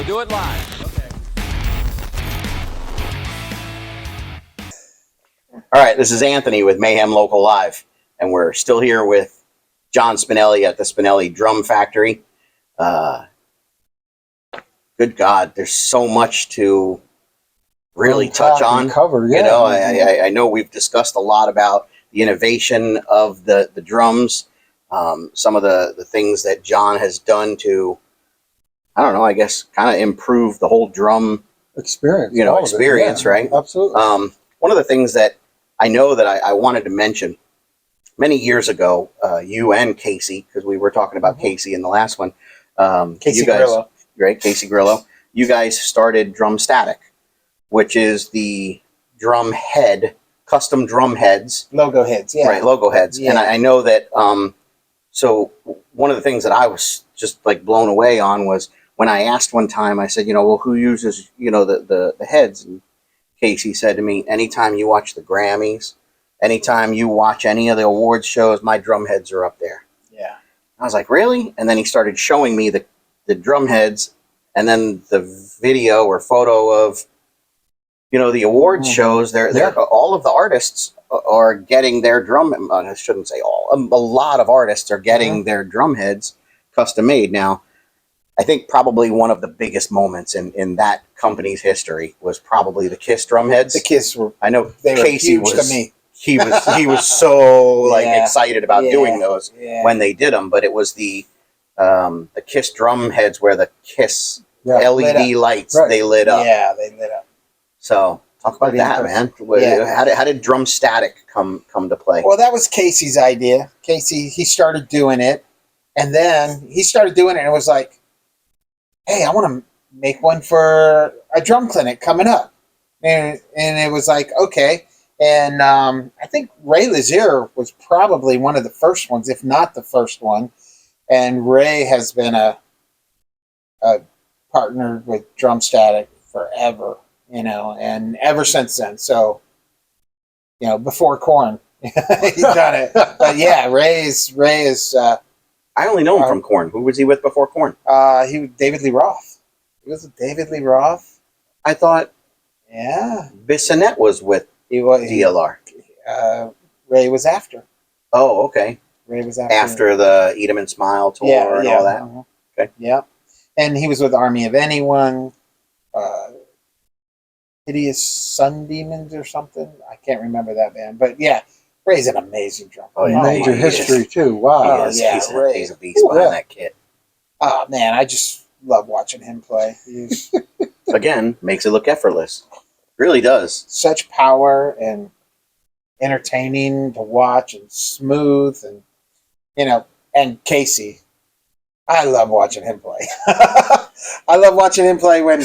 We'll do it live. Okay. All right, this is Anthony with Mayhem Local Live, and we're still here with John Spinelli at the Spinelli Drum Factory. Good God, there's so much to really touch on. Cover, yeah. You know, I know we've discussed a lot about the innovation of the drums, some of the things that John has done to, I don't know, I guess kind of improve the whole drum experience. Experience, yeah, right? Absolutely. One of the things that I know that I wanted to mention many years ago, you and Casey, because we were talking about Casey in the last one. Casey you guys, Grillo. Right? Casey Grillo. You guys started Drum Static, which is the drum head, custom drum heads. Logo heads, yeah. Right, logo heads. Yeah. And I know that, so one of the things that I was just like blown away on was when I asked one time, I said, well, who uses, the heads? And Casey said to me, anytime you watch the Grammys, anytime you watch any of the awards shows, my drum heads are up there. Yeah. I was like, really? And then he started showing me the drum heads and then the video or photo of, the awards shows. They're all of the artists are getting their drum. I shouldn't say all. A lot of artists are getting their drum heads custom made. Now, I think probably one of the biggest moments in that company's history was probably the Kiss drum heads. The Kiss were. I know They were Casey huge was. to me. He was so excited about doing those Yeah. when they did them, but it was the Kiss drum heads where the Kiss LED lights they lit up. Yeah, they lit up. So talk about that, man. Yeah. How did Drum Static come to play? Well, that was Casey's idea. Casey, he started doing it, and then he started doing it, and it was like, hey, I want to make one for a drum clinic coming up, and it was like, okay. And I think Ray Lazier was probably one of the first ones, if not the first one. And Ray has been a partner with Drum Static forever, and ever since then. So, before Korn, he's done it. But yeah, Ray is. I only know him from Korn. Who was he with before Korn? He was David Lee Roth. He was with David Lee Roth. I thought Bissonette was with DLR. Ray was after. Oh, okay. Ray was after the Eat 'em and Smile tour and all that. Okay. Yeah, and he was with Army of Anyone, Hideous Sun Demons or something. I can't remember that band, but yeah, Ray's an amazing drummer. Oh, yeah. Major history too. Wow. He's a beast behind that kit. Oh man, I just love watching him play. He's again makes it look effortless. Really does. Such power and entertaining to watch and smooth and and Casey. I love watching him play. I love watching him play when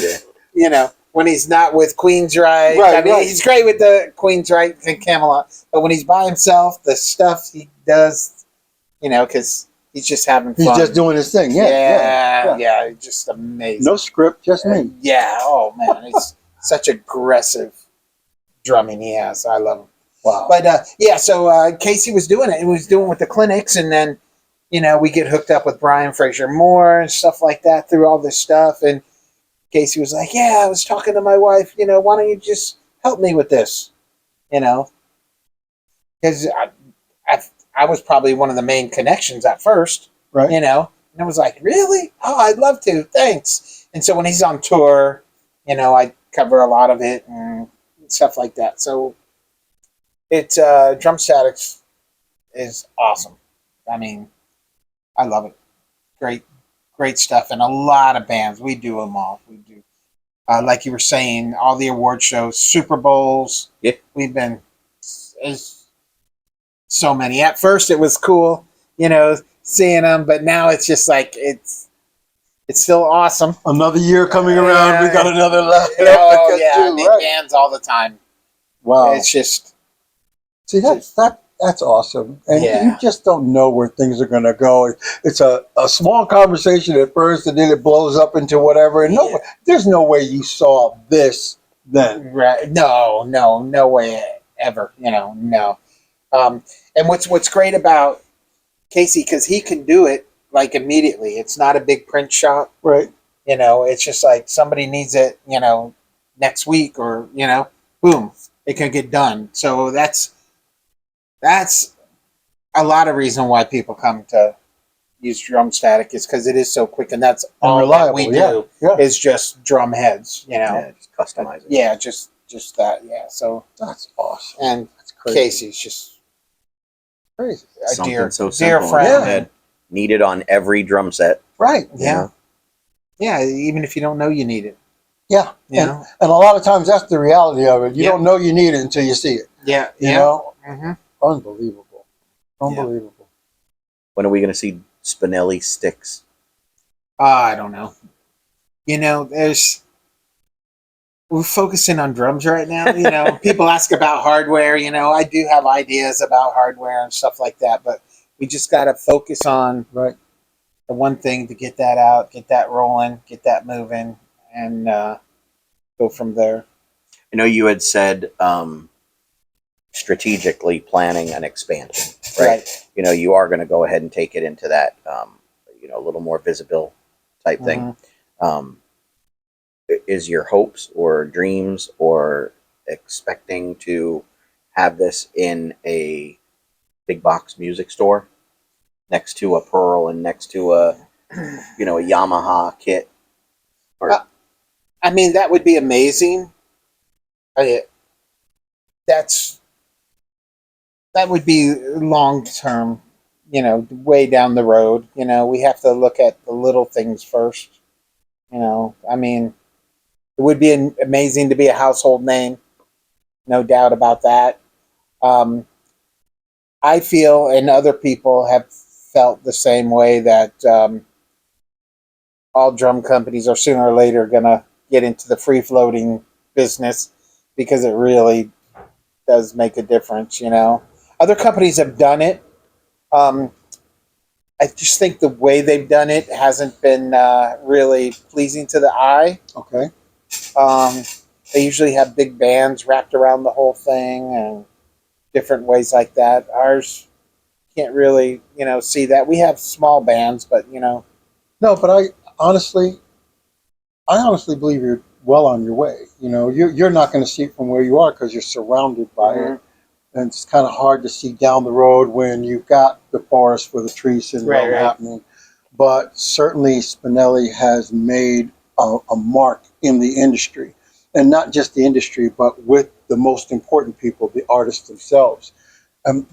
when he's not with Queensryche. I mean, he's great with the Queensryche and Camelot, but when he's by himself, the stuff he does, because he's just having fun. He's just doing his thing. Yeah, just amazing. No script, just me. Yeah. Oh man, it's such aggressive drumming he has. I love him. Wow. But so Casey was doing it. He was doing it with the clinics, and then we get hooked up with Brian Fraser Moore and stuff like that through all this stuff. And Casey was like, "Yeah, I was talking to my wife. Why don't you just help me with this? Because I was probably one of the main connections at first, right? And I was like, really? Oh, I'd love to. Thanks. And so when he's on tour, I cover a lot of it and stuff like that. So it's Drum Static is awesome. I mean, I love it. Great stuff. And a lot of bands. We do them all. We do. Like you were saying, all the award shows, Super Bowls. Yeah. We've been so many. At first it was cool, seeing them, but now it's just like, it's still awesome. Another year coming around, we got another lap. Bands all the time. Wow. It's just... See, that's awesome. And you just don't know where things are going to go. It's a small conversation at first, and then it blows up into whatever. And there's no way you saw this then. Right. No way ever. No. And what's great about Casey, because he can do it like immediately. It's not a big print shot. Right. You know, it's just like somebody needs it, you know, next week, or, you know, boom, it can get done. So that's a lot of reason why people come to use Drum Static, is because it is so quick, and that's all reliable, that we do is just drum heads, you know. Yeah, just customize it. Yeah, just that. Yeah, so That's awesome. and That's crazy. Casey's just Crazy. a Something dear, so dear simple friend. that needed on every drum set. Right. You Yeah, know? yeah. Even if you don't know you need it, Yeah. you and, know. and a lot of times that's the reality of it. You Yeah. don't know you need it until you see it. Yeah, You yeah. know? Mm-hmm. Unbelievable. Unbelievable. When are we going to see Spinelli sticks? I don't know. You know, we're focusing on drums right now. You know, people ask about hardware. You know, I do have ideas about hardware and stuff like that, but we just got to focus on Right. the one thing to get that out, get that rolling, get that moving, and go from there. I know you had said strategically planning an expansion, right? You know, you are going to go ahead and take it into that, you know, a little more visible type thing. Is your hopes or dreams or expecting to have this in a big box music store next to a Pearl and next to a, you know, a Yamaha kit? Or, I mean, that would be amazing. That would be long term, you know, way down the road. You know, we have to look at the little things first. You know, I mean, it would be amazing to be a household name, no doubt about that. I feel, and other people have felt the same way, that all drum companies are sooner or later going to get into the free floating business, because it really does make a difference. You know, other companies have done it. I just think the way they've done it hasn't been really pleasing to the eye. Okay. They usually have big bands wrapped around the whole thing and different ways like that. Ours can't really, you know, see that. We have small bands, but, you know. No, but I honestly believe you're well on your way. You know, you're not going to see it from where you are because you're surrounded by it. And it's kind of hard to see down the road when you've got the forest for the tree syndrome happening. But certainly Spinelli has made a mark in the industry. And not just the industry, but with the most important people, the artists themselves.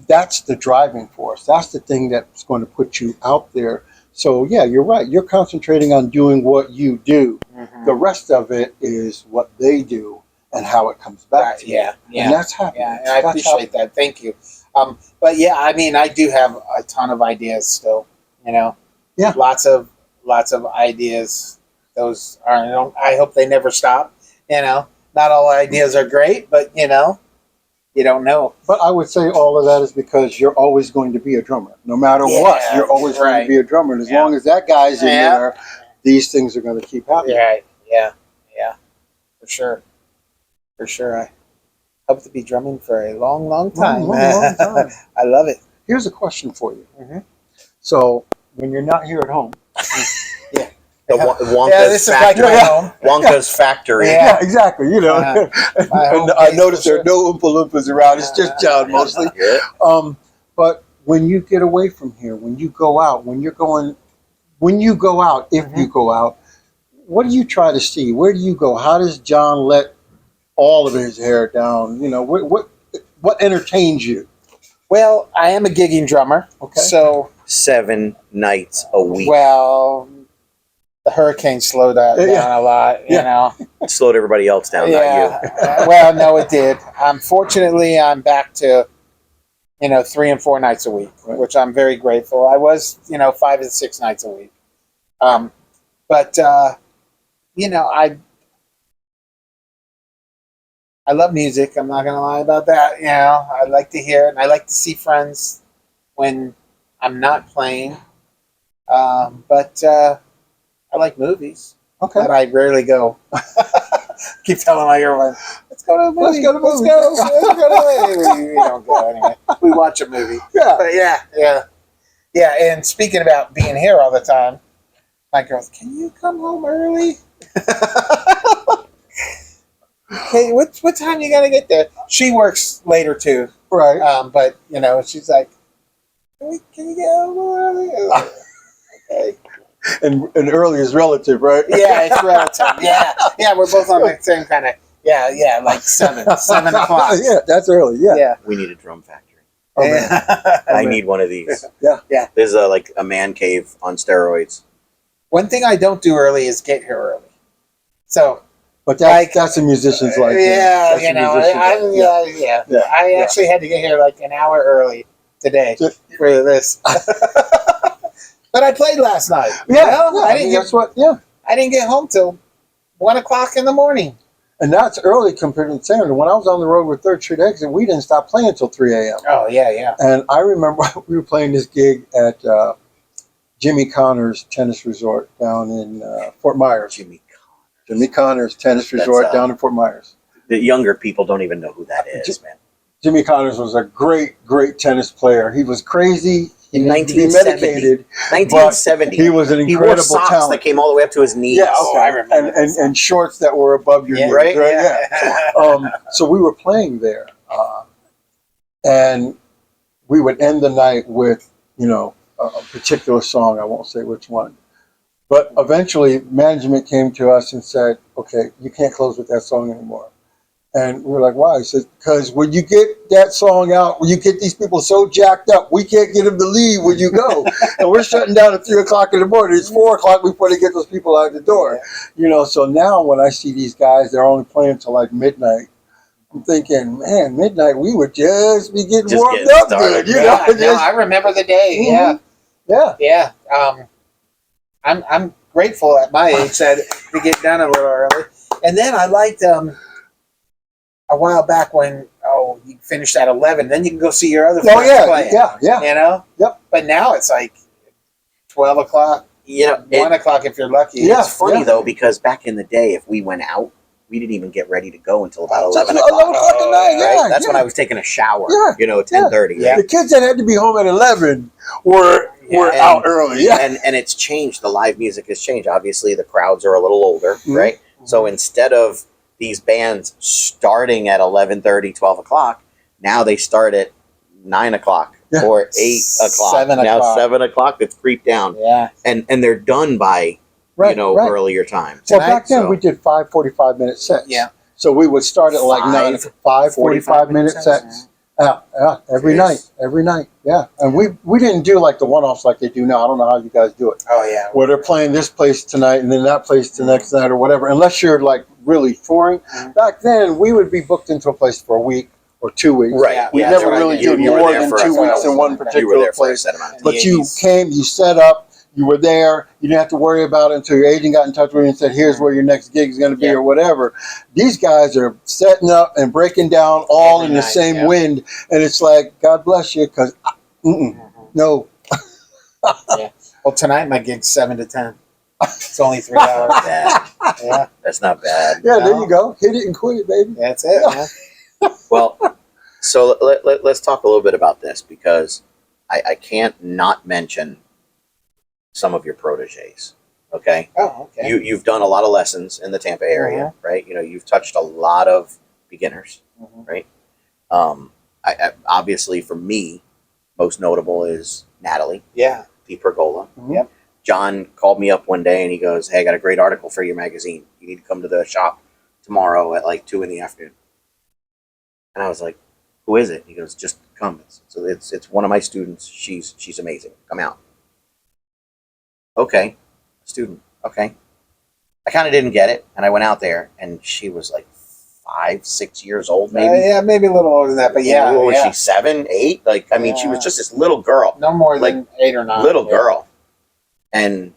That's the driving force. That's the thing that's going to put you out there. So, yeah, you're right. You're concentrating on doing what you do. The rest of it is what they do and how it comes back to you. And that's happening. Yeah, and I appreciate that. Thank you. But yeah, I mean, I do have a ton of ideas still. You know, Yeah, lots of ideas. Those are. I hope they never stop. You know, not all ideas are great, but you know, you don't know. but I would say all of that is because you're always going to be a drummer. No matter what, you're always going to be a drummer. And as long as that guy's in there, these things are going to keep happening. Right. Yeah. Yeah. For sure. For sure. I hope to be drumming for a long, long time. Long time. I love it. Here's a question for you. So when you're not here at home, the This is like my home. Wonka's factory. yeah, exactly. You know, home and I base noticed for there are no Oompa Loompas around. It's just John mostly. Yeah. But when you get away from here, when you go out, if you go out, what do you try to see? Where do you go? How does John let all of his hair down? You know, what entertains you? Well, I am a gigging drummer. Okay. So 7 nights a week. well, the hurricane slowed that down a lot, you know. It slowed everybody else down, not you. Well, no, it did. Fortunately, I'm back to, 3 and 4 nights a week, which I'm very grateful. I was, 5 and 6 nights a week. But I love music. I'm not going to lie about that. I like to hear it, and I like to see friends when I'm not playing. But I like movies. Okay. But I rarely go. Keep telling my girlfriend, let's go to a movie. Let's go to a movie. Let's go to a movie. We don't go anyway. We watch a movie. Yeah. But yeah. And speaking about being here all the time, my girls, can you come home early? Hey, what time you gotta get there? She works later too, Right. but you know, she's like, can you get home early? Like, okay. And early is relative, right? Yeah, it's relative. Yeah, we're both on the same kind of. Yeah, like 7 o'clock. Yeah, that's early. Yeah. Yeah. We need a drum factory. Oh, man. I need one of these. Yeah. Yeah. There's like a man cave on steroids. One thing I don't do early is get here early. So. But Like, that's a musician's life. Yeah, That's you a know, musician's life. yeah. I actually had to get here like an hour early today for this. But I played last night. Yeah, I didn't that's what. Yeah, I didn't get home till 1 o'clock in the morning. and that's early compared to Saturday. When I was on the road with Third Street Exit, we didn't stop playing until 3 a.m. Oh yeah. And I remember we were playing this gig at Jimmy Connor's tennis resort down in Fort Myers. Jimmy Connor's tennis resort down in Fort Myers. The younger people don't even know who that is, man. Jimmy Connors was a great tennis player. He was crazy. He In needed to be 1970. medicated. 1970. He was an He wore incredible socks talent. that came all the way up to his knees. Yeah, Oh, I remember and shorts that were above your knees, right? Yeah. So we were playing there, and we would end the night with a particular song. I won't say which one, but eventually management came to us and said, "Okay, you can't close with that song anymore." And we were like, why? He said, because when you get that song out, when you get these people so jacked up, we can't get them to leave when you go. And we're shutting down at 3 o'clock in the morning. It's 4 o'clock before they get those people out the door. So now when I see these guys, they're only playing till like midnight. I'm thinking, man, midnight, we would just be getting warmed up started. good. I remember the day. Mm-hmm. Yeah. I'm grateful at my age that to get done a little early. And then I liked a while back when you finished at 11, then you can go see your other friends playing. Yeah. You know? Yep. But now it's like 12 o'clock, 1 o'clock if you're lucky. Yeah. It's funny though, because back in the day, if we went out, we didn't even get ready to go until about 11 11 o'clock. o'clock at night, Right? That's when I was taking a shower. Yeah. 10:30. Yeah. The kids that had to be home at 11 were out early. Yeah. And it's changed. The live music has changed. Obviously, the crowds are a little older, right? So instead of these bands starting at 11:30, 12 o'clock, now they start at 9 o'clock or 8 o'clock. 7 Now o'clock. 7 o'clock, it's creeped down. Yeah. And they're done by, Right. earlier times. Well, back then we did 5 45-minute sets. Yeah. So we would start at like 5 45-minute sets. Yeah, every night. Yeah. And we didn't do like the one-offs like they do now. I don't know how you guys do it. Oh, yeah. Where they're playing this place tonight and then that place the next night or whatever, unless you're like really touring. Back then, we would be booked into a place for a week or 2 weeks. Right. We never really did You were more there than for 2 a weeks in one you were particular there for a place. set amount of time. But you came, you set up, you were there. You didn't have to worry about it until your agent got in touch with you and said, here's where your next gig is going to be or whatever. These guys are setting up and breaking down all in the same wind. And it's like, God bless you, because no. Yeah. Well, tonight my gig's 7 to 10. It's only 3 hours. Yeah. That's not bad. Yeah, there you go. Hit it and quit it, baby. That's it, man. Well, so let's talk a little bit about this, because I can't not mention some of your proteges. Okay. Oh, okay. You've done a lot of lessons in the Tampa area, right? You've touched a lot of beginners, right? I obviously for me, most notable is Natalie. Yeah. Di Pergola. Yep. John called me up one day and he goes, "Hey, I got a great article for your magazine. You need to come to the shop tomorrow at like 2 p.m. And I was like, "Who is it?" He goes, "Just come. It's one of my students. She's amazing. Come out." Okay, student. Okay. I kind of didn't get it, and I went out there, and she was like 5, 6 years old, maybe. Yeah, maybe a little older than that, but yeah. What was she, 7, 8? Like, I mean, she was just this little girl. No more than 8 or 9. Little girl. And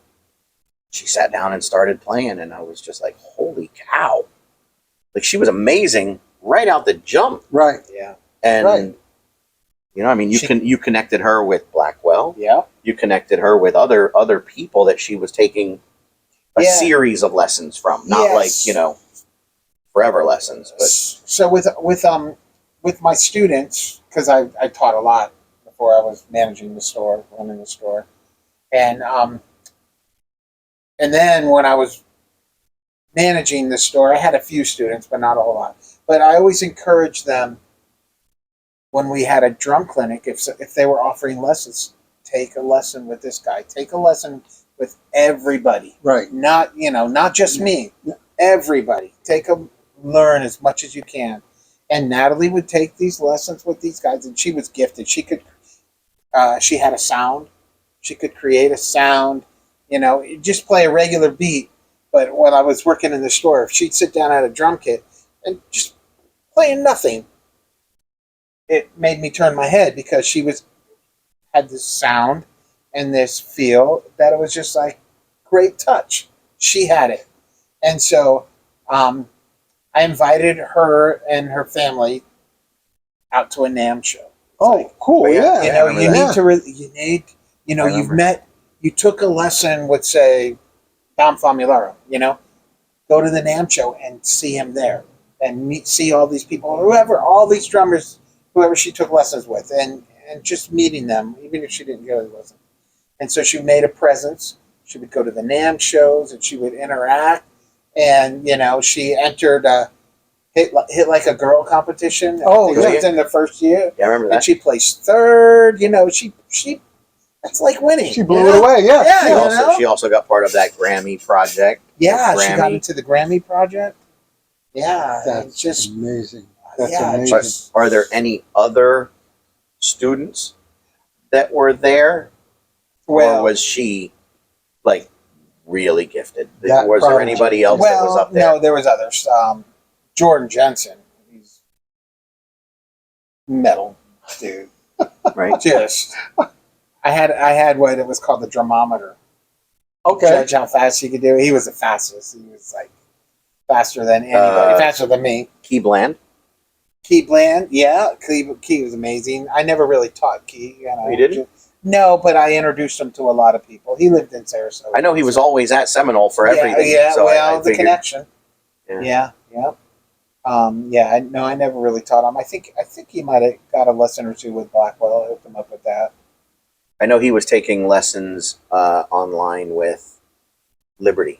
she sat down and started playing, and I was just like, holy cow. Like, she was amazing right out the jump. Right. Yeah. And, I mean, you connected her with Blackwell. Yeah. You connected her with other people that she was taking a series of lessons from. Not like, forever lessons. But so with my students, because I taught a lot before I was managing the store, running the store. And And then when I was managing the store, I had a few students, but not a whole lot. But I always encouraged them when we had a drum clinic, if they were offering lessons, take a lesson with this guy. Take a lesson with everybody. Right. Not, not just me. Everybody. Learn as much as you can. And Natalie would take these lessons with these guys, and she was gifted. She had a sound. She could create a sound, just play a regular beat. But when I was working in the store, if she'd sit down at a drum kit and just playing nothing, it made me turn my head because she had this sound and this feel that it was just like great touch. She had it. And so I invited her and her family out to a NAMM show. Oh, cool! Yeah, You took a lesson with, say, Dom Famularo. Go to the NAMM show and see him there, and see all these people, all these drummers, whoever she took lessons with, and just meeting them, even if she didn't go to the lesson. And so she made a presence. She would go to the NAMM shows and she would interact, and she entered hit like a girl competition. Oh, I think it was in the first year. Yeah, I remember that. And she placed third. She that's like winning. She blew it away. Yeah. Yeah. She also got part of that Grammy project. Yeah, she got into the Grammy project. Yeah, That's just amazing. That's yeah, amazing. Are there any other students that were there? Or was she like really gifted? Was there anybody else that was up there? No, there was others. Jordan Jensen, he's metal dude. Right. Just I had what it was called the drumometer. Okay. Judge how fast he could do it. He was the fastest. He was like faster than anybody, faster than me. Key Bland? Key Bland, yeah. Key was amazing. I never really taught Key. You didn't? No, but I introduced him to a lot of people. He lived in Sarasota. I know he was always at Seminole for everything. Yeah, so well, the figured. connection. Yeah. Yeah. I never really taught him. I think he might have got a lesson or two with Blackwell. I hooked him up with that. I know he was taking lessons online with Liberty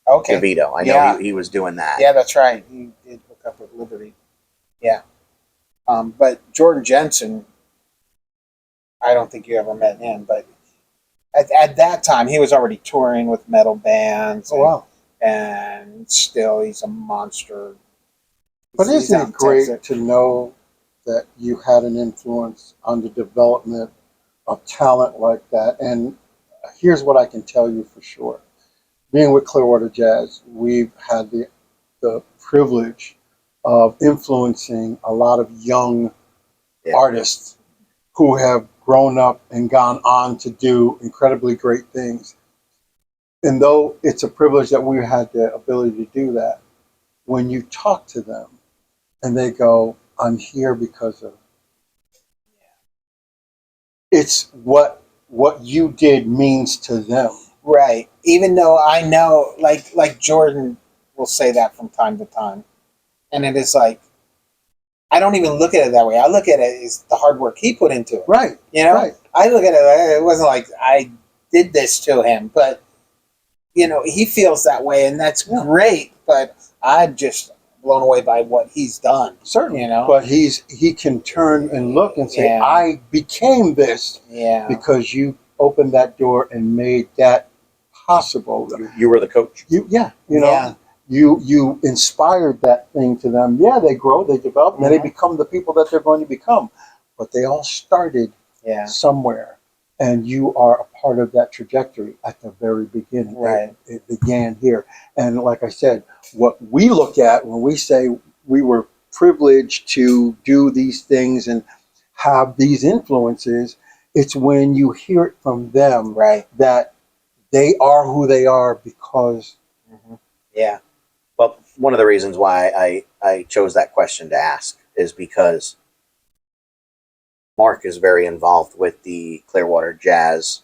Okay. DeVito. I know he was doing that. Yeah, that's right. He did hook up with Liberty. Yeah. But Jordan Jensen, I don't think you ever met him, but at that time he was already touring with metal bands. Oh, wow. And still he's a monster. But isn't it great to know that you had an influence on the development of talent like that? And here's what I can tell you for sure. Being with Clearwater Jazz, we've had the privilege of influencing a lot of young artists who have grown up and gone on to do incredibly great things. And though it's a privilege that we had the ability to do that, when you talk to them and they go, I'm here because of, it's what you did means to them. Right. Even though I know, like Jordan will say that from time to time. And it is like, I don't even look at it that way. I look at it as the hard work he put into it. Right. Right. I look at it wasn't like I did this to him, but he feels that way, and that's great. But I'm just blown away by what he's done. Certainly. But he can turn and look and say, I became this because you opened that door and made that possible. You were the coach. You inspired that thing to them. Yeah, they grow, they develop, and then they become the people that they're going to become. But they all started somewhere, and you are a part of that trajectory at the very beginning. Right. It began here. And like I said, what we look at when we say we were privileged to do these things and have these influences, it's when you hear it from them that they are who they are because... Yeah. Well, one of the reasons why I chose that question to ask is because Mark is very involved with the Clearwater Jazz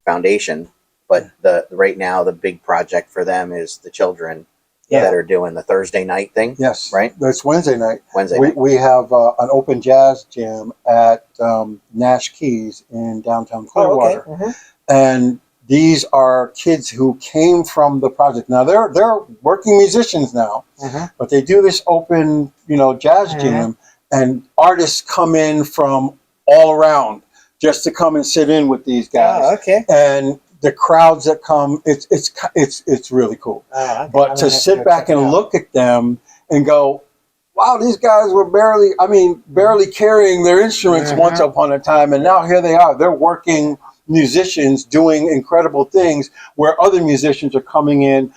Foundation, but right now the big project for them is the children that are doing the Thursday night thing. Yes. Right? It's Wednesday night. Night. We have an open jazz jam at Nash Keys in downtown Clearwater. Okay. And These are kids who came from the project. Now they're working musicians now, but they do this open, jazz jam, and artists come in from all around just to come and sit in with these guys. Oh, okay. And the crowds that come, it's really cool. Oh, okay. But to sit back and look at them and go, wow, these guys were barely carrying their instruments once upon a time, and now here they are. They're working musicians doing incredible things where other musicians are coming in,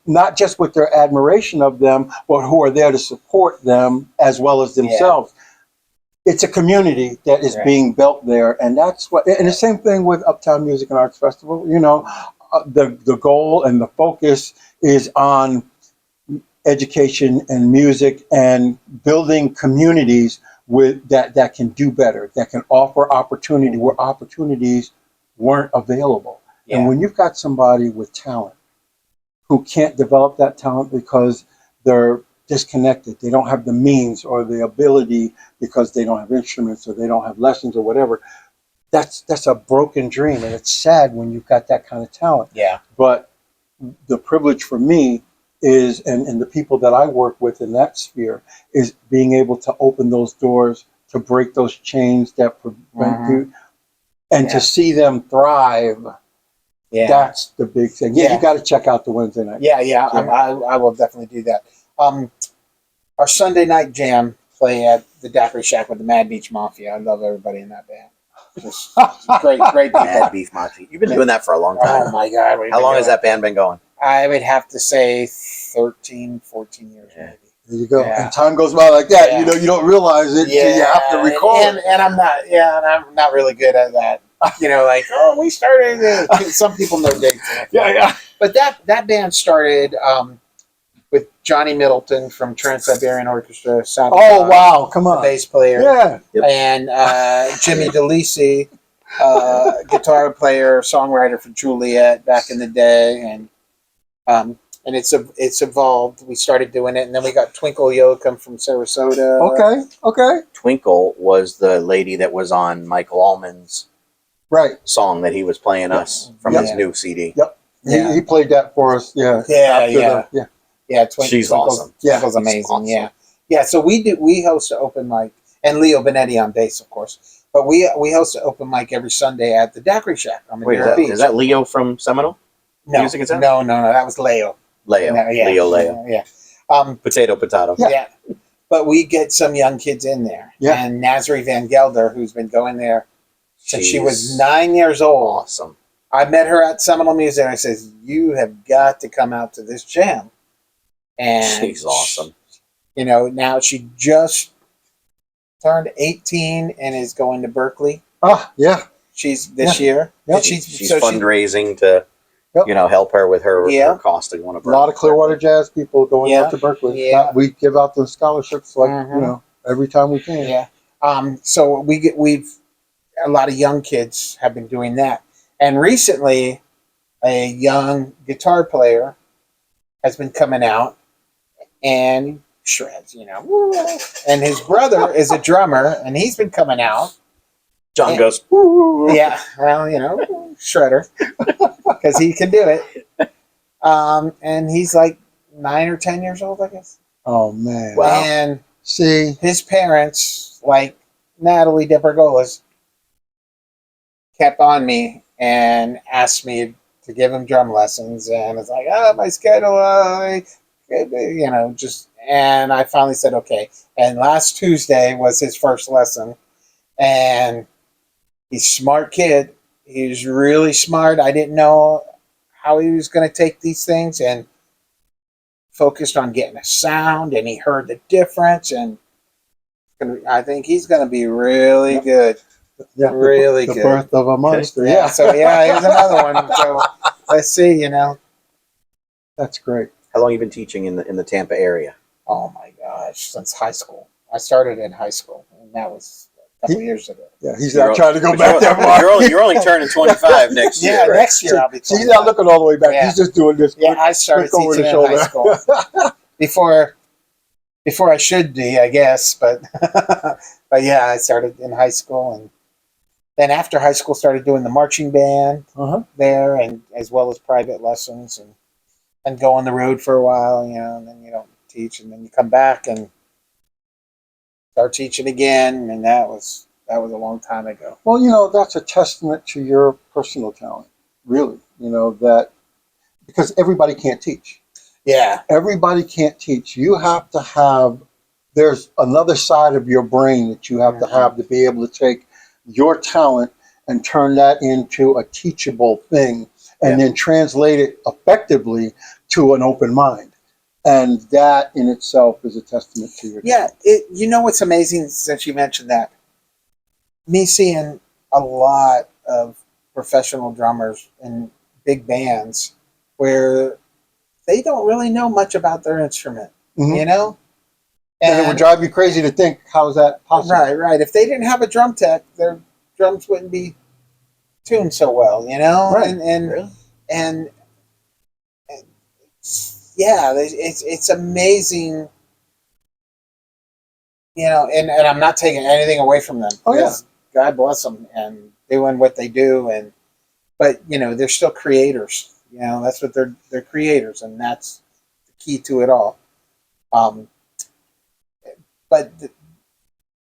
not just with their admiration of them, but who are there to support them as well as themselves. Yeah. It's a community that is being built there, and that's what. And the same thing with Uptown Music and Arts Festival. The goal and the focus is on education and music and building communities that can do better, that can offer opportunity where opportunities weren't available. Yeah. And when you've got somebody with talent who can't develop that talent because they're disconnected, they don't have the means or the ability because they don't have instruments or they don't have lessons or whatever, that's a broken dream, and it's sad when you've got that kind of talent. Yeah. But the privilege for me is, and the people that I work with in that sphere, is being able to open those doors, to break those chains that prevent you, and to see them thrive. Yeah, that's the big thing. Yeah, you got to check out the Wednesday night. Yeah. I will definitely do that. Our Sunday night jam play at the Daiquiri Shack with the Mad Beach Mafia. I love everybody in that band. Just great people. Mad Beef Mafia. You've been doing that for a long time. Oh my God! How long has that band been going? I would have to say 13, 14 years maybe. There you go. Yeah. And time goes by like that. Yeah. You don't realize it until you have to record. And I'm not really good at that. We started. Some people know dates. Yeah. But that band started with Johnny Middleton from Trans-Siberian Orchestra. Wow! Come on, the bass player. Yeah. Yep. And Jimmy DeLisi, guitar player, songwriter for Juliet back in the day, and it's evolved. We started doing it, and then we got Twinkle Yoakam from Sarasota. Okay. Twinkle was the lady that was on Michael Allman's song that he was playing us from his new CD. Yep. Yeah. He played that for us. Yeah. Yeah. She's awesome. Twinkle's amazing. Awesome. Yeah. So we host an open mic, and Leo Benetti on bass, of course. But we host an open mic every Sunday at the Daiquiri Shack on Madeira Beach. Is that Leo from Seminole? No, that was Leo. Leo. Yeah. Potato. Yeah. But we get some young kids in there. Yeah. And Nazri Van Gelder, who's been going there since she was 9 years old. Awesome. I met her at Seminole Music, and I says, "You have got to come out to this jam." And she's awesome. Now she just turned 18 and is going to Berkeley. Oh, yeah. She's this year. Yep. She's fundraising to help her with her cost of going to Berkeley. A lot of Clearwater Jazz people going out to Berkeley. Yeah. We give out the scholarships every time we can. Yeah. So we've a lot of young kids have been doing that. And recently a young guitar player has been coming out and shreds, and his brother is a drummer, and he's been coming out. John goes, yeah, well, shredder, because he can do it. And he's like 9 or 10 years old, I guess. Oh man! Wow. And see, his parents, like Natalie DePergolas, kept on me and asked me to give him drum lessons, and it's like, my schedule, and I finally said okay. And last Tuesday was his first lesson, and he's a smart kid. He's really smart. I didn't know how he was going to take these things, and focused on getting a sound, and he heard the difference, and I think he's going to be really good. Yeah, really the good. Birth of a monster. Yeah. So here's another one. So let's see. That's great. How long have you been teaching in the Tampa area? Oh my gosh, since high school. I started in high school, and that was a couple years ago. Yeah, he's not trying to go back that far. You're only turning 25 next year. Yeah, right? Next year I'll be 25. He's not looking all the way back. Yeah. He's just doing this. Yeah, I started teaching in high school before I should be, I guess. But but yeah, I started in high school, and then after high school, started doing the marching band Uh-huh. there, and as well as private lessons, and go on the road for a while, and then you don't teach, and then you come back and start teaching again, and that was a long time ago. Well, that's a testament to your personal talent, really. That because everybody can't teach. Yeah, Everybody can't teach. You have to have, there's another side of your brain that you have to have to be able to take your talent and turn that into a teachable thing and then translate it effectively to an open mind. And that in itself is a testament to your talent. What's amazing since you mentioned that? Me seeing a lot of professional drummers in big bands where they don't really know much about their instrument, And it would drive you crazy to think, how is that possible? Right. If they didn't have a drum tech, their drums wouldn't be tuned so well, Right. And it's amazing, and I'm not taking anything away from them. Oh, yeah. God bless them and doing what they do, but they're still creators. That's what they're creators, and that's the key to it all. But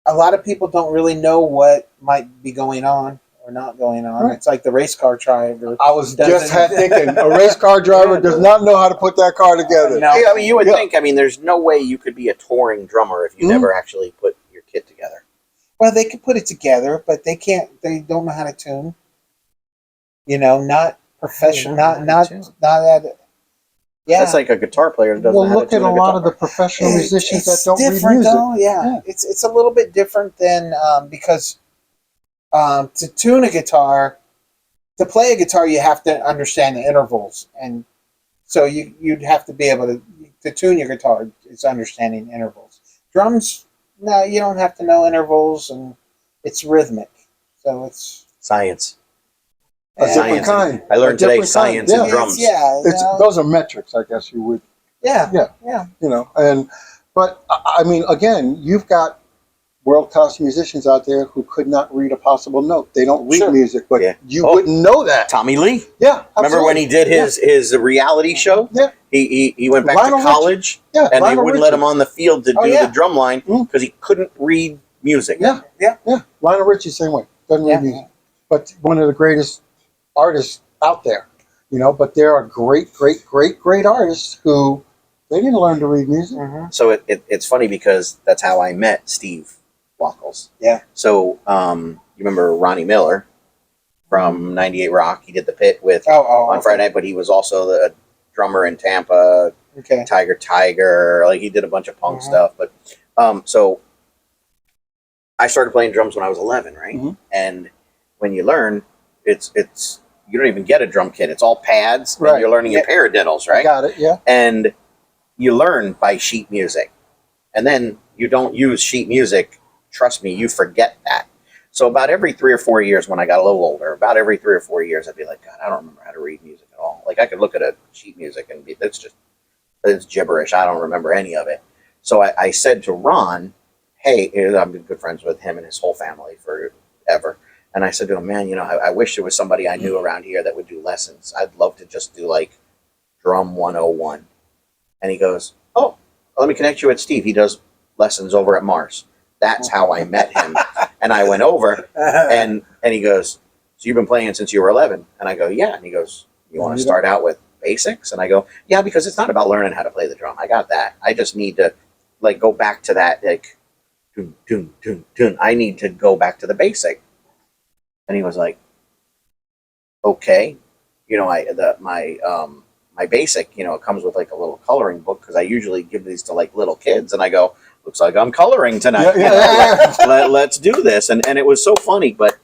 a lot of people don't really know what might be going on or not going on. Right. It's like the race car driver. I was just thinking, a race car driver does not know how to put that car together. No. Yeah, you would think. There's no way you could be a touring drummer if you never actually put your kit together. Well, they can put it together, but they can't. They don't know how to tune. Not professional. Not at. Yeah, That's like a guitar player that doesn't know how to look at tune a lot guitar. of the professional musicians that don't read different, music. though. Yeah. It's a little bit different than because to tune a guitar, to play a guitar, you have to understand the intervals, and so you'd have to be able to tune your guitar. It's understanding intervals. Drums, no, you don't have to know intervals, and it's rhythmic, so it's Science. A different kind. I learned A different today science kind. and drums. Those are metrics, I guess you would. Yeah. But I mean, again, you've got world-class musicians out there who could not read a possible note. They don't read music, but you wouldn't know that. Tommy Lee. Yeah, remember when he did his reality show? Yeah. He went back to college, and they wouldn't let him on the field to do the drum line because he couldn't read music. Yeah. Lionel Richie, same way. Doesn't read music. But one of the greatest artists out there, but there are great artists who they didn't learn to read music. So it's funny because that's how I met Steve Wackles. Yeah. So you remember Ronnie Miller from 98 Rock? He did the pit with on Friday night, but he was also the drummer in Tampa. Okay. Tiger. Like he did a bunch of punk stuff. But so I started playing drums when I was 11, right? And when you learn, it's you don't even get a drum kit. It's all pads, and you're learning your paradiddles, right? Got it, yeah. And you learn by sheet music. And then you don't use sheet music. Trust me, you forget that. So about every 3 or 4 years when I got a little older, about every 3 or 4 years, I'd be like, God, I don't remember how to read music at all. Like I could look at a sheet music and it's gibberish. I don't remember any of it. So I said to Ron, hey, I've been good friends with him and his whole family forever. And I said to him, man, I wish there was somebody I knew around here that would do lessons. I'd love to just do like Drum 101. And he goes, oh, let me connect you with Steve. He does lessons over at Mars. That's how I met him. And I went over and he goes, so you've been playing since you were 11? And I go, yeah. And he goes, you want to start out with basics? And I go, yeah, because it's not about learning how to play the drum. I got that. I just need to like go back to that, like, dun, dun, dun, dun. I need to go back to the basic. And he was like, okay, my basic, it comes with like a little coloring book because I usually give these to like little kids. And I go, looks like I'm coloring tonight. Let's do this. And it was so funny, but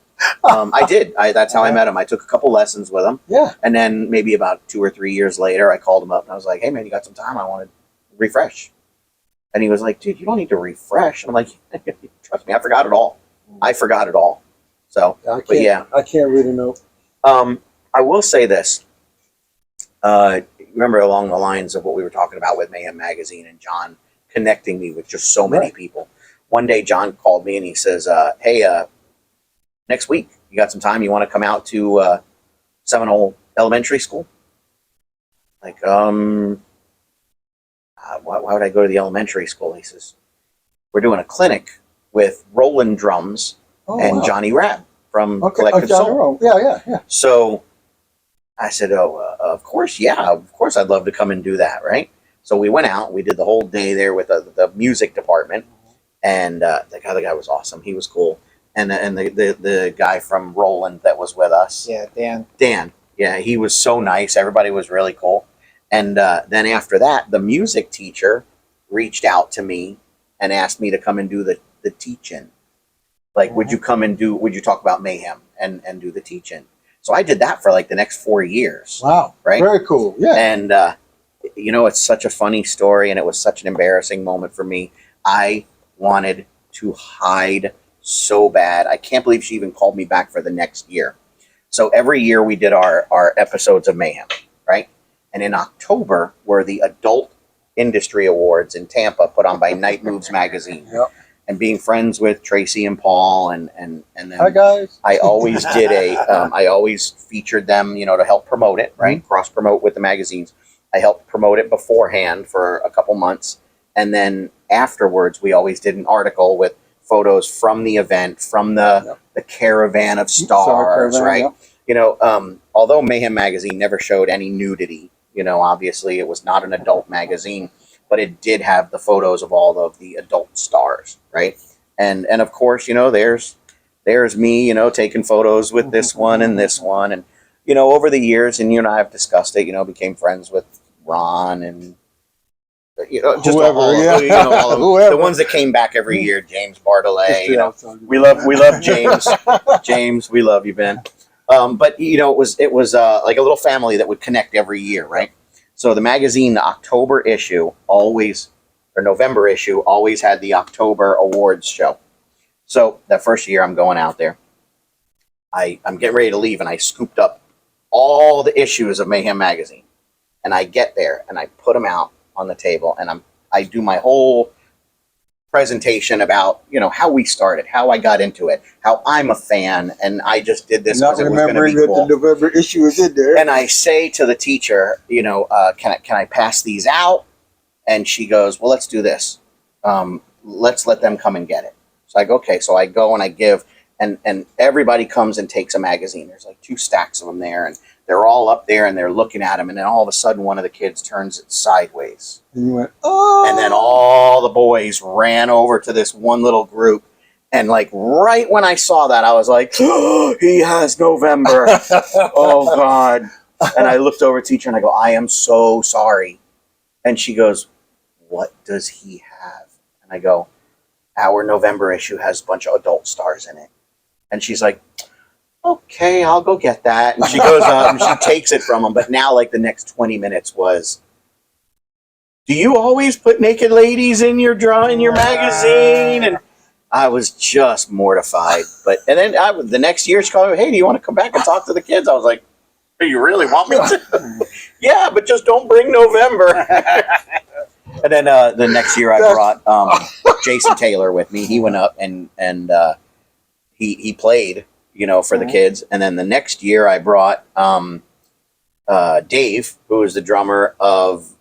I did. That's how I met him. I took a couple lessons with him. Yeah. And then maybe about 2 or 3 years later, I called him up and I was like, hey man, you got some time? I want to refresh. And he was like, dude, you don't need to refresh. And I'm like, trust me, I forgot it all. So, I can't read a note. I will say this. Remember along the lines of what we were talking about with Mayhem Magazine and John connecting me with just so many people. One day John called me and he says, hey, next week you got some time? You want to come out to Seminole Elementary School? Like, why would I go to the elementary school? He says, we're doing a clinic with Roland Drums and wow. Johnny Rabb from Okay. Collective Johnny Soul. Rowe. Yeah. So I said, of course, yeah, of course I'd love to come and do that, right? So we went out, we did the whole day there with the music department, and the other guy was awesome. He was cool. And the guy from Roland that was with us. Yeah, Dan. Dan. Yeah, he was so nice. Everybody was really cool. And then after that, the music teacher reached out to me and asked me to come and do the teach-in. Like, would you come and would you talk about Mayhem and do the teach-in? So I did that for like the next 4 years. Wow. Right? Very cool. Yeah. And, it's such a funny story, and it was such an embarrassing moment for me. I wanted to hide so bad. I can't believe she even called me back for the next year. So every year we did our episodes of Mayhem, right? And in October were the Adult Industry Awards in Tampa, put on by Night Moves magazine. Yep. And being friends with Tracy and Paul, and then Hi guys. I always did I always featured them, to help promote it, right? Cross promote with the magazines. I helped promote it beforehand for a couple months, and then afterwards we always did an article with photos from the event, from the caravan of stars, Caravan, right? Although Mayhem magazine never showed any nudity, obviously it was not an adult magazine, but it did have the photos of all of the adult stars, right? And of course, there's me, taking photos with this one and this one, and over the years, and you and I have discussed it, became friends with Ron and just Whoever, all yeah. all of Whoever. the ones that came back every year, James Bartolet, we love James. James, we love you, Ben. But it was like a little family that would connect every year, right? So the magazine, the October issue November issue always had the October awards show. So that first year I'm going out there, I'm getting ready to leave, and I scooped up all the issues of Mayhem magazine, and I get there and I put them out on the table, and I do my whole presentation about how we started, how I got into it, how I'm a fan, and I just did this because it was going to be cool. That the November issue is in there. And I say to the teacher, can I pass these out? And she goes, well, let's do this. Let's let them come and get it. So I go, okay. So I go and I give, and everybody comes and takes a magazine. There's like 2 stacks of them there, and they're all up there, and they're looking at them, and then all of a sudden one of the kids turns it sideways. And you went, oh! And then all the boys ran over to this one little group, and like right when I saw that, I was like, oh, he has November. Oh, God. And I looked over at teacher, and I go, I am so sorry. And she goes, what does he have? And I go, our November issue has a bunch of adult stars in it. And she's like, okay, I'll go get that. And she goes up and she takes it from him. But now, like, the next 20 minutes was, do you always put naked ladies in your magazine? And I was just mortified. And then the next year she called me, hey, do you want to come back and talk to the kids? I was like, do you really want me to? Yeah, but just don't bring November. And then the next year I brought Jason Taylor with me. He went up and he played, for the kids. And then the next year I brought Dave, who is the drummer of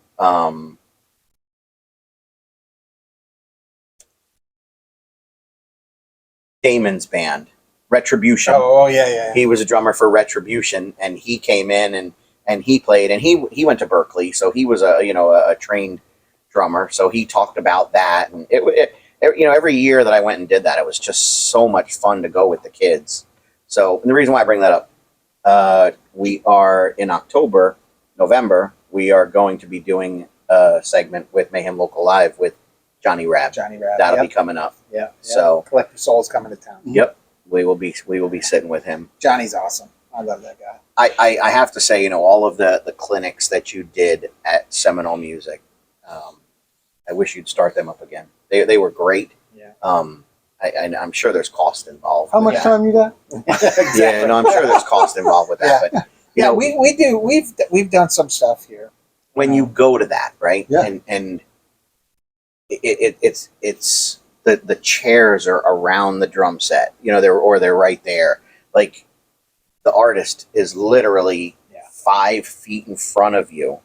Damon's band, Retribution. Oh, yeah. He was a drummer for Retribution, and he came in and he played, and he went to Berkeley, so he was a trained drummer. So he talked about that, and it every year that I went and did that, it was just so much fun to go with the kids. So, and the reason why I bring that up, we are in November, we are going to be doing a segment with Mayhem Local Live with Johnny Rabb. That'll be coming up. Yeah. So Collective Soul's coming to town. Yep. We will be sitting with him. Johnny's awesome. I love that guy. I have to say, all of the clinics that you did at Seminole Music, I wish you'd start them up again. They were great. Yeah. I'm sure there's cost involved. How much time you got? Exactly. Yeah, no, I'm sure there's cost involved with that. Yeah. But we do. We've done some stuff here. when you go to that, right? Yeah. And it's the chairs are around the drum set, they're right there. like the artist is literally Yeah. 5 feet in front of you,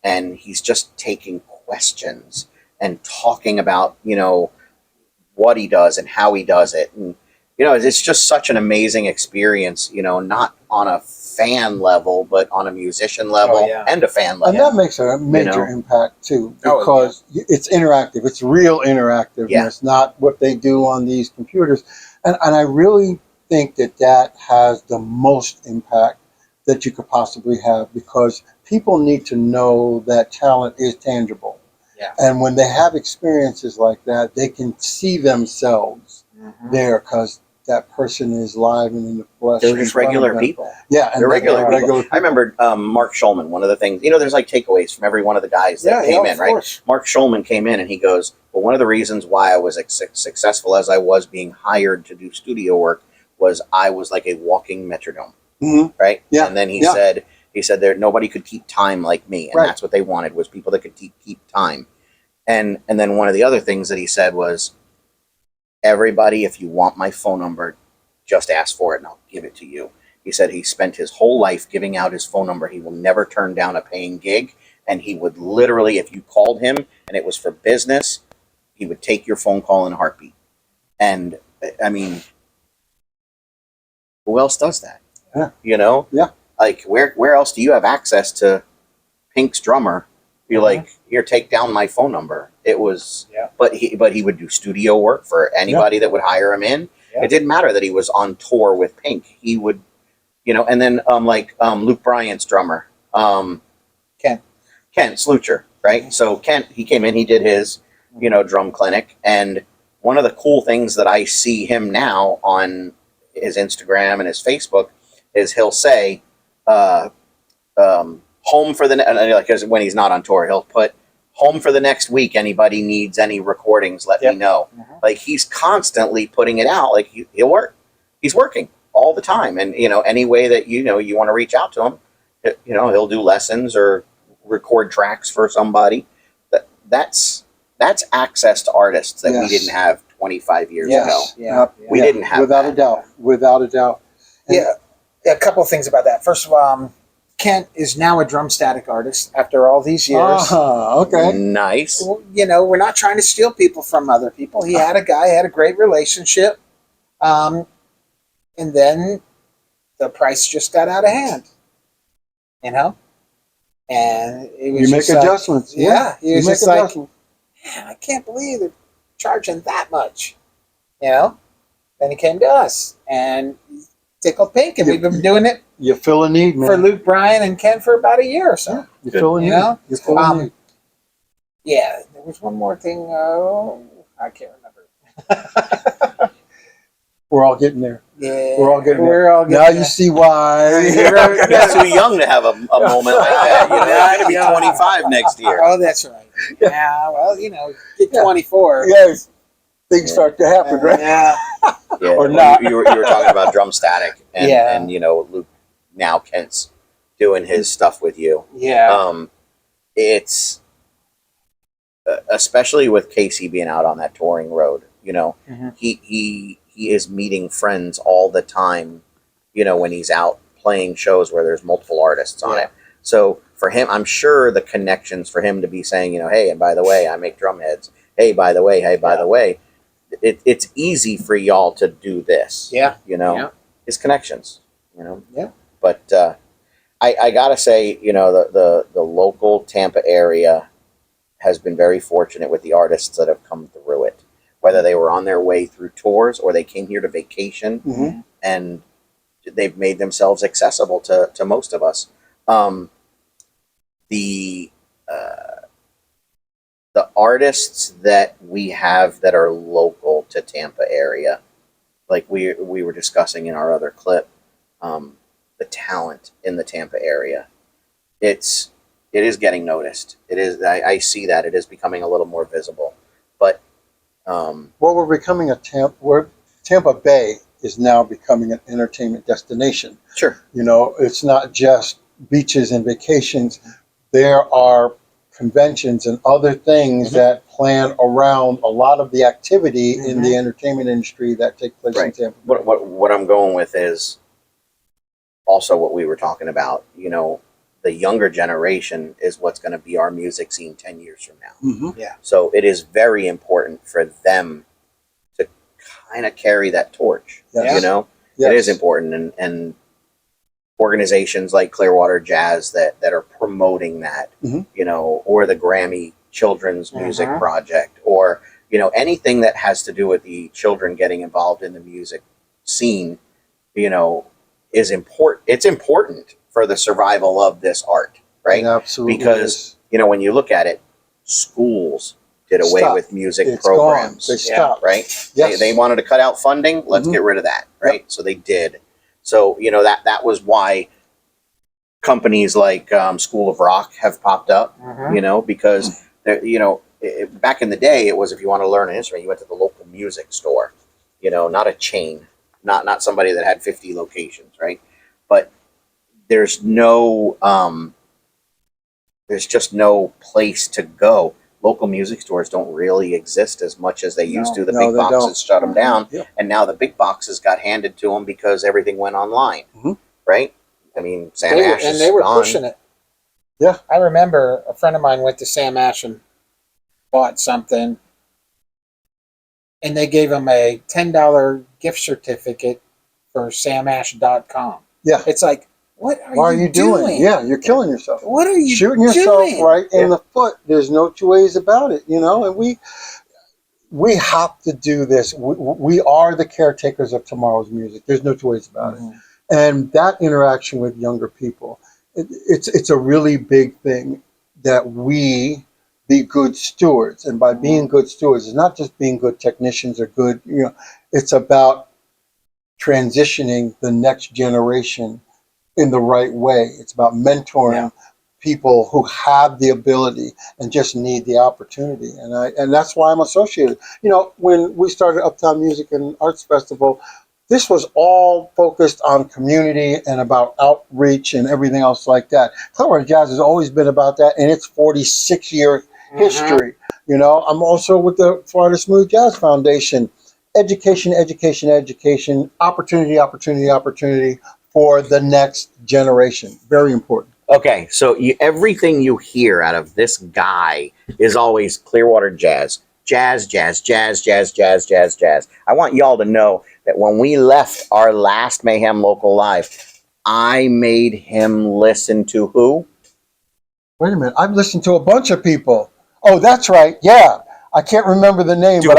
and he's just taking questions and talking about, you know, what he does and how he does it. And, you know, it's just such an amazing experience, you know, not on a fan level, but on a musician level and a fan level. And that makes a major impact too, because it's interactive. It's real interactiveness, not what they do on these computers. And I really think that has the most impact that you could possibly have, because people need to know that talent is tangible. Yeah. And when they have experiences like that, they can see themselves there, because that person is live and in the flesh. They're just regular people. Yeah, and they're regular people. I remember Mark Schulman, one of the things, you know, there's like takeaways from every one of the guys that came in, right? Course. Mark Schulman came in and he goes, well, one of the reasons why I was successful as I was being hired to do studio work was I was like a walking metronome, right? Yeah. And then he said there nobody could keep time like me, and that's what they wanted, was people that could keep time. And then one of the other things that he said was, everybody, if you want my phone number, just ask for it and I'll give it to you. He said he spent his whole life giving out his phone number. He will never turn down a paying gig. And he would literally, if you called him and it was for business, he would take your phone call in a heartbeat. And I mean, who else does that? Yeah. You know? Yeah. Like, where else do you have access to Pink's drummer? You're like, here, take down my phone number. It was, but he would do studio work for anybody that would hire him in. It didn't matter that he was on tour with Pink. He would, you know, and then Luke Bryan's drummer, Kent Slucher, right? So Kent, he came in, he did his, you know, drum clinic, and one of the cool things that I see him now on his Instagram and his Facebook is he'll say, home for the like, because when he's not on tour, he'll put home for the next week. Anybody needs any recordings, let me know. Like, he's constantly putting it out. Like, he'll work. He's working all the time, and you know, any way that you want to reach out to him, you know, he'll do lessons or record tracks for somebody. That's access to artists that we didn't have 25 years ago. We didn't have without a doubt. And a couple of things about that. First of all, Kent is now a drum static artist after all these years. Okay. Nice. Well, you know, we're not trying to steal people from other people. He had a great relationship. And then the price just got out of hand. You know? And it was you make adjustments. He was just like, man, I can't believe they're charging that much. You know? Then he came to us and tickled pink, and we've been doing it. You fill a need, man. For Luke Bryan and Ken for about a year or so. Yeah, you fill a need. You fill a need. Yeah, there was one more thing. I can't remember. We're all getting there. Yeah, we're all getting there. Now you see why. You're too young to have a moment like that. You're going to be 25 next year. Oh, that's right. Yeah, well, you know, get 24. Yes, things start to happen, right? Yeah. Or not. You were talking about drum static, and you know, Luke, now Kent's doing his stuff with you. Yeah. It's especially with Casey being out on that touring road. You know, he is meeting friends all the time. You know, when he's out playing shows where there's multiple artists on it. So for him, I'm sure the connections for him to be saying, you know, hey, and by the way, I make drum heads. Hey, by the way. It's easy for y'all to do this. Yeah. You know, his connections, you know. Yeah. But I gotta say, you know, the local Tampa area has been very fortunate with the artists that have come through it, whether they were on their way through tours or they came here to vacation, and they've made themselves accessible to most of us. The artists that we have that are local to Tampa area, like we were discussing in our other clip, the talent in the Tampa area, it is getting noticed. It is. I see that it is becoming a little more visible. But we're becoming Tampa Bay is now becoming an entertainment destination. Sure. You know, it's not just beaches and vacations. There are conventions and other things that plan around a lot of the activity in the entertainment industry that take place in Tampa. What I'm going with is also what we were talking about, you know, the younger generation is what's going to be our music scene 10 years from now. Mm-hmm. Yeah. So it is very important for them to kind of carry that torch. Yes. You know, Yes. it is important, and organizations like Clearwater Jazz that are promoting that, Mhm. you know, or the Grammy Children's Music Mhm. Project, or, you know, anything that has to do with the children getting involved in the music scene, you know, is important. It's important for the survival of this art, right? It absolutely Because, is. you know, when you look at it, schools did away Stop. with music It's programs. gone. They stopped. Right? Yes. They wanted to cut out funding. Let's Mhm. get rid of that, right? So they did. So, you know, that was why companies like School of Rock have popped up, Mhm. you know, because, you know, back in the day, it was if you want to learn an instrument, you went to the local music store, you know, not a chain, not somebody that had 50 locations, right? But there's no, there's just no place to go. Local music stores don't really exist as much as they used to. The No, big they boxes don't. shut them down, Yeah. and now the big boxes got handed to them because everything went online, Mhm. right? I mean, Sam They were, Ash and is they were gone. pushing it. Yeah. I remember a friend of mine went to Sam Ash and bought something, and they gave him a $10 gift certificate for samash.com. Yeah. It's like, what What are you doing? Yeah, you're killing yourself. What are you Shooting yourself doing? right in Yeah. the foot. There's no two ways about it, you know. And we have to do this. We are the caretakers of tomorrow's music. There's no two ways about it. Mhm. And that interaction with younger people, it's a really big thing that we be good stewards. And by being good stewards, it's not just being good technicians or good, you know, it's about transitioning the next generation in the right way. It's about mentoring people who have the ability and just need the opportunity. And that's why I'm associated. You know, when we started Uptown Music and Arts Festival, this was all focused on community and about outreach and everything else like that. Clearwater Jazz has always been about that in its 46-year history. You know, I'm also with the Florida Smooth Jazz Foundation. Education, education, education, opportunity, opportunity, opportunity for the next generation. Very important. Okay, so everything you hear out of this guy is always Clearwater Jazz. Jazz, jazz, jazz, jazz, jazz, jazz, jazz. I want y'all to know that when we left our last Mayhem Local Live, I made him listen to who? Wait a minute. I've listened to a bunch of people. Oh, that's right. Yeah. I can't remember the name, but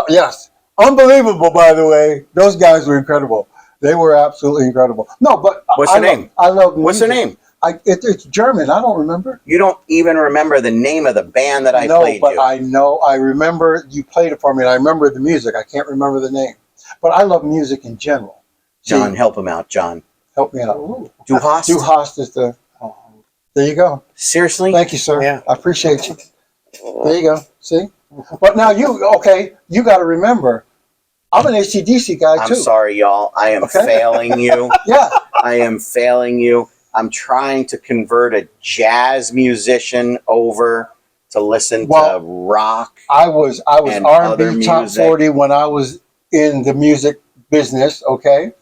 yes. Unbelievable, by the way. Those guys were incredible. They were absolutely incredible. No, but What's her name? I love What's her music. name? It's German. I don't remember. You don't even remember the name of the band that I played but you. I know. I remember you played it for me, and I remember the music. I can't remember the name. But I love music in general. John, See, help him out, John. help me out. Ooh. Du hast? Du hast is the. There you go. Seriously? Thank you, sir. Yeah. I appreciate you. There you go. See? But now you got to remember, I'm an AC/DC guy I'm too. sorry, y'all. I am Okay. failing you. Yeah. I am failing you. I'm trying to convert a jazz musician over to listen to rock. I was And other R&B top music. 40 when I was in the music business, okay?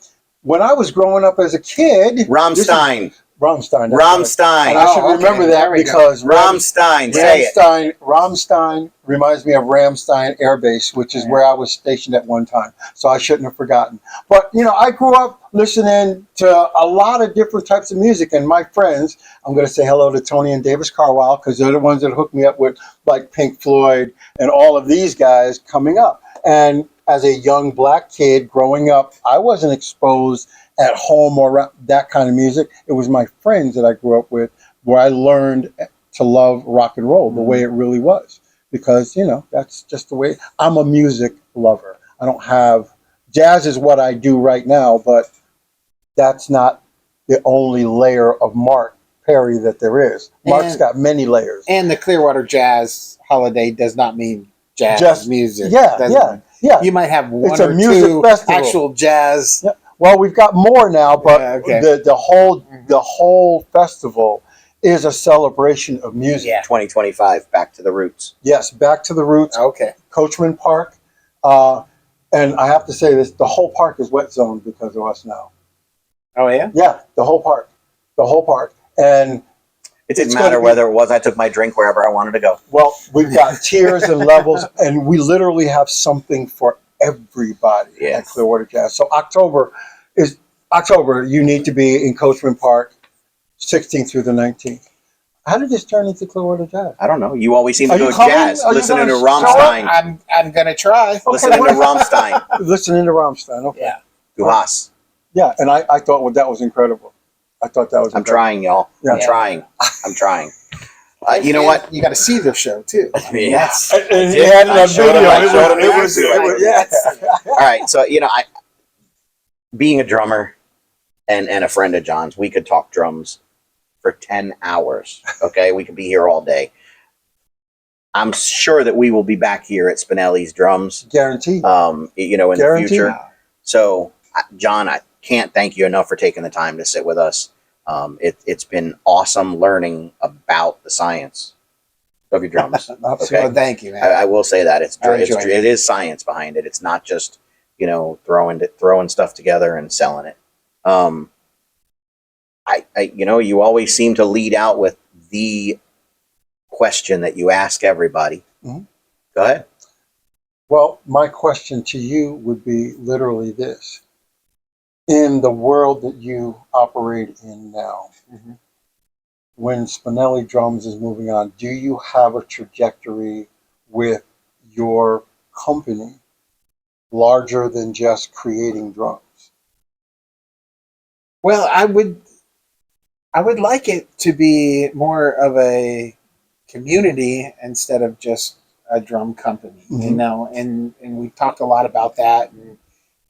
When I was growing up as a kid, Rammstein. Rammstein. That's right. Rammstein. And I should Oh, okay. remember There that we go. because Rammstein. Say it. Rammstein reminds me of Ramstein Air Base, which is where I was stationed at one time. So I shouldn't have forgotten. But, you know, I grew up listening to a lot of different types of music. And my friends, I'm going to say hello to Tony and Davis Carwile because they're the ones that hooked me up with like Pink Floyd and all of these guys coming up. And as a young black kid growing up, I wasn't exposed at home or that kind of music. It was my friends that I grew up with where I learned to love rock and roll the way it really was. Because, you know, that's just the way I'm a music lover. I don't have jazz is what I do right now, but that's not the only layer of Mark Perry that there is. Mark's got many layers. And the Clearwater Jazz holiday does not mean jazz Just music. Yeah. You might have one It's a or music two festival. actual jazz. Yeah. Well, we've got more now, but Yeah, okay. the whole festival is a celebration of music. Yeah. 2025. Back to the roots. Yes, back to the roots. Okay. Coachman Park, and I have to say this: the whole park is wet zoned because of us now. Oh yeah. Yeah, the whole park, and It didn't It's matter gonna be- whether it was I took my drink wherever I wanted to go. well, we've got tiers and levels, and we literally have something for everybody at Yes. Clearwater Jazz. So October. You need to be in Coachman Park, 16th through the 19th. How did this turn into Clearwater Jazz? I don't know. You always seem to Are go you coming? jazz, Are you listening to gonna show Rammstein, I'm gonna try. listening to Rammstein, Listening to Rammstein. Okay. Yeah. Du hast. Yeah, and I thought that was incredible. I thought that was. I'm incredible. trying, y'all. I'm Yeah. trying. I'm trying. You know what? You got to see the show too. Yes. And he did. had it I on showed video. him- I It showed him was- the it was- video. it was- yeah. All right. So, being a drummer and a friend of John's, we could talk drums for 10 hours. Okay. We could be here all day. I'm sure that we will be back here at Spinelli's Drums, Guaranteed. in the Guaranteed. future. So, John, I can't thank you enough for taking the time to sit with us. It's been awesome learning about the science of your drums. Absolutely. Okay. Well, thank you, man. I will say that I enjoyed it. it is science behind it. It's not just throwing stuff together and selling it. You always seem to lead out with the question that you ask everybody. Mhm. Go ahead. Well, my question to you would be literally this. In the world that you operate in now, Mhm. when Spinelli Drums is moving on, do you have a trajectory with your company larger than just creating drums? Well, I would like it to be more of a community instead of just a drum company, Mhm. and we've talked a lot about that,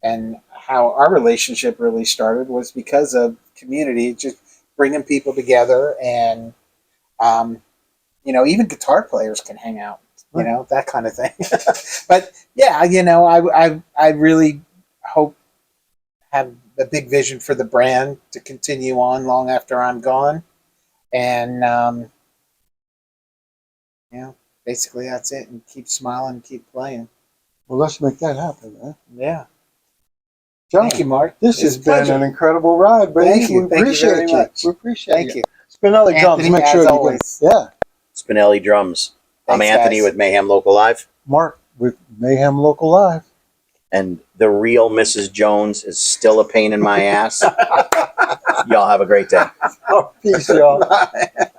and how our relationship really started was because of community, just bringing people together, and even guitar players can hang out, that kind of thing. But yeah, I really hope have a big vision for the brand to continue on long after I'm gone, and basically that's it. And keep smiling, keep playing. Well, let's make that happen, man. Yeah. John, Thank you, Mark. this has It's a been pleasure. an incredible ride, baby. Thank you. We Thank you appreciate very you. much. We appreciate Thank you. Spinelli Drums, Anthony, make sure as you always. get. Yeah. Spinelli Drums. I'm Thanks, Anthony guys. with Mayhem Local Live. Mark with Mayhem Local Live. And the real Mrs. Jones is still a pain in my ass. Y'all have a great day. Peace, y'all. Bye.